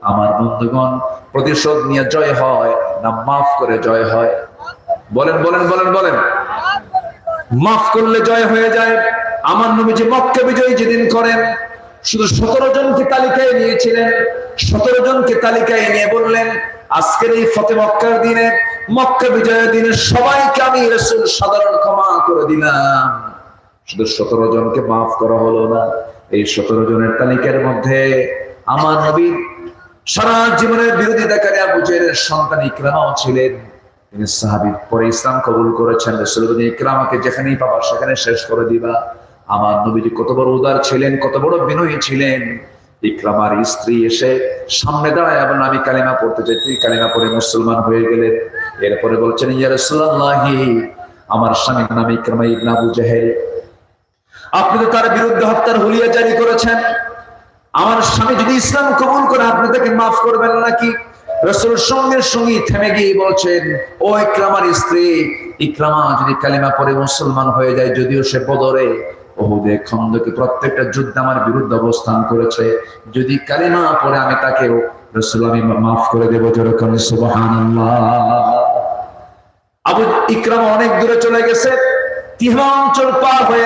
আমার বন্ধুগণ, প্রতিশোধ নিয়ে জয় হয় না মাফ করে জয় হয়? বলেন বলেন বলেন বলেন। মাফ করলে জয় হয়ে যায়। আমার নবীজি মক্কা বিজয় যেদিন করেন, শুধু 17 জনকে তালিকায় নিয়েছিলেন। 17 জনকে তালিকায় নিয়ে বললেন, আজকের এই ফতে মক্কার দিনে, মক্কা বিজয়ের দিনে সবাইকে আমি রাসূল সাধারণ ক্ষমা করে দিলাম। শুধু 17 জনকে মাফ করা হলো না, এই 17 জনের তালিকার মধ্যে আমার নবীর সারা জীবনের বিরোধিতাকারী আবু জেহেলের সন্তান ইকরামাও ছিলেন। তিনি সাহাবী, পরে ইসলাম কবুল করেছেন। রাসূল বলেন, ইকরামাকে যেখানেই পাবা সেখানে শেষ করে দিবা। আমার নবীজি কত বড় উদার ছিলেন, কত বড় বিনয়ী ছিলেন। ইকরামার স্ত্রী এসে সামনে দাঁড়ায় এবং আমি কালিমা পড়তে চাই, তুই কালিমা পড়ে মুসলমান হয়ে গেলেন। এরপরে বলছেন, ইয়া রাসূলুল্লাহ, আমার স্বামীর নাম ইকরামা ইবনে আবু জেহেল, আপনি তো তার বিরুদ্ধে হত্যার হুলিয়া জারি করেছেন। আমার স্বামী যদি ইসলাম কবুল করে আপনি তাকে মাফ করবেন নাকি? রাসূল সঙ্গে সঙ্গে থেমে গিয়ে বলছেন, ও ইকরামার স্ত্রী, ইকরামা যদি কালিমা পড়ে মুসলমান হয়ে যায়, যদিও সে বদরে, উহুদে, খন্দকে প্রত্যেকটা যুদ্ধে আমার বিরুদ্ধে অবস্থান করেছে, যদি কালিমা পড়ে আমি তাকেও রাসূল আমি মাফ করে দেব। যেরকম সুবহানাল্লাহ। আবু ইকরামা অনেক দূরে চলে গেছে, তিহমা অঞ্চল পার হয়ে